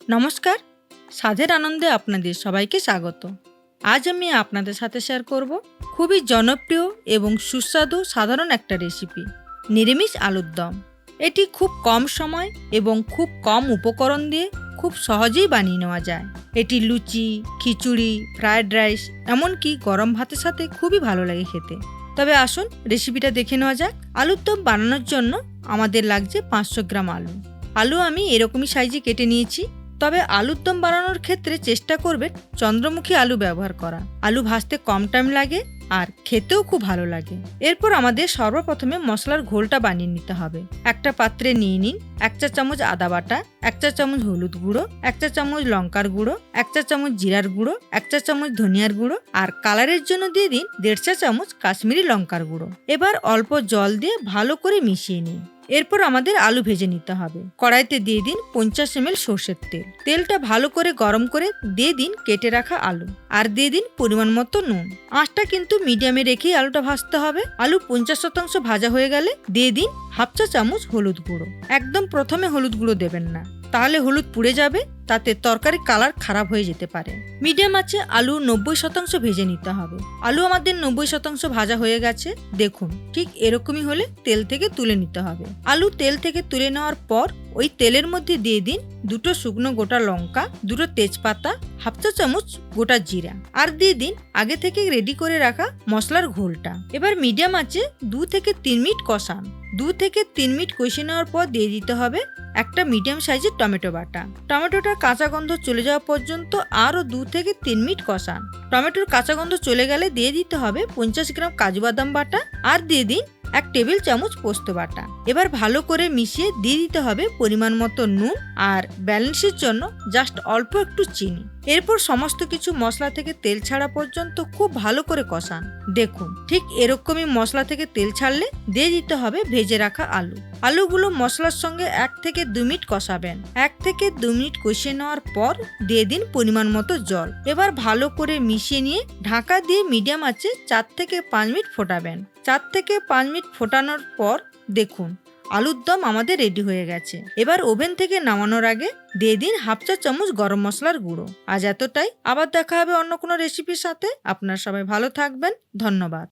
নমস্কার, স্বাদের আনন্দে আপনাদের সবাইকে স্বাগত। আজ আমি আপনাদের সাথে শেয়ার করব খুবই জনপ্রিয় এবং সুস্বাদু সাধারণ একটা রেসিপি, নিরামিষ আলুর দম। এটি খুব কম সময় এবং খুব কম উপকরণ দিয়ে খুব সহজেই বানিয়ে নেওয়া যায়। এটি লুচি, খিচুড়ি, ফ্রায়েড রাইস, এমনকি গরম ভাতের সাথে খুবই ভালো লাগে খেতে। তবে আসুন রেসিপিটা দেখে নেওয়া যাক। আলুর দম বানানোর জন্য আমাদের লাগছে 500 গ্রাম আলু। আলু আমি এরকমই সাইজে কেটে নিয়েছি। তবে আলুর দম বানানোর ক্ষেত্রে চেষ্টা করবেন চন্দ্রমুখী আলু ব্যবহার করা। আলু ভাজতে কম টাইম লাগে আর খেতেও খুব ভালো লাগে। এরপর আমাদের সর্বপ্রথমে মশলার ঘোলটা বানিয়ে নিতে হবে। একটা পাত্রে নিয়ে নিন 1 চা চামচ আদা বাটা, 1 চা চামচ হলুদ গুঁড়ো, 1 চা চামচ লঙ্কার গুঁড়ো, 1 চা চামচ জিরার গুঁড়ো, 1 চা চামচ ধনিয়ার গুঁড়ো আর কালারের জন্য দিয়ে দিন 1.5 চা চামচ কাশ্মীরি লঙ্কার গুঁড়ো। এবার অল্প জল দিয়ে ভালো করে মিশিয়ে নিন। এরপর আমাদের আলু ভেজে নিতে হবে। কড়াইতে দিয়ে দিন 50 ml সর্ষের তেল। তেলটা ভালো করে গরম করে দিয়ে দিন কেটে রাখা আলু আর দিয়ে দিন পরিমাণ মতো নুন। আঁচটা কিন্তু মিডিয়ামে রেখেই আলুটা ভাজতে হবে। আলু 50% ভাজা হয়ে গেলে দিয়ে দিন 1/2 চা চামচ হলুদ গুঁড়ো। একদম প্রথমে হলুদ গুঁড়ো দেবেন না, তাহলে হলুদ পুড়ে যাবে, তাতে তরকারি কালার খারাপ হয়ে যেতে পারে। মিডিয়াম আছে আলু 90% ভেজে নিতে হবে। আলু আমাদের 90% ভাজা হয়ে গেছে। দেখুন, ঠিক এরকমই হলে তেল থেকে তুলে নিতে হবে। আলু তেল থেকে তুলে নেওয়ার পর ওই তেলের মধ্যে দিয়ে দিন 2 শুকনো গোটা লঙ্কা, 2 তেজপাতা, 1/2 চা চামচ গোটা জিরা আর দিয়ে দিন আগে থেকে রেডি করে রাখা মশলার ঘোলটা। এবার মিডিয়াম আছে 2 থেকে 3 মিনিট কষান। 2 থেকে 3 মিনিট কষিয়ে নেওয়ার পর দিয়ে দিতে হবে একটা মিডিয়াম সাইজের টমেটো বাটা। টমেটোটার কাঁচা গন্ধ চলে যাওয়া পর্যন্ত আরও 2 থেকে 3 মিনিট কষান। টমেটোর কাঁচা গন্ধ চলে গেলে দিয়ে দিতে হবে 50 গ্রাম কাজু বাদাম বাটা আর দিয়ে দিন 1 টেবিল চামচ পোস্ত বাটা। এবার ভালো করে মিশিয়ে দিয়ে দিতে হবে পরিমাণ মতো নুন আর ব্যালেন্সের জন্য জাস্ট অল্প একটু চিনি। এরপর সমস্ত কিছু মশলা থেকে তেল ছাড়া পর্যন্ত খুব ভালো করে কষান। দেখুন, ঠিক এরকমই মশলা থেকে তেল ছাড়লে দিয়ে দিতে হবে ভেজে রাখা আলু। আলুগুলো মশলার সঙ্গে 1 থেকে 2 মিনিট কষাবেন। 1 থেকে 2 মিনিট কষিয়ে নেওয়ার পর দিয়ে দিন পরিমাণ মতো জল। এবার ভালো করে মিশিয়ে নিয়ে ঢাকা দিয়ে মিডিয়াম আঁচে 4 থেকে 5 মিনিট ফোটাবেন। 4 থেকে 5 মিনিট ফোটানোর পর দেখুন আলুর দম আমাদের রেডি হয়ে গেছে। এবার ওভেন থেকে নামানোর আগে দিয়ে দিন 1/2 চা চামচ গরম মশলার গুঁড়ো। আজ এতটাই, আবার দেখা হবে অন্য কোনো রেসিপির সাথে। আপনারা সবাই ভালো থাকবেন। ধন্যবাদ।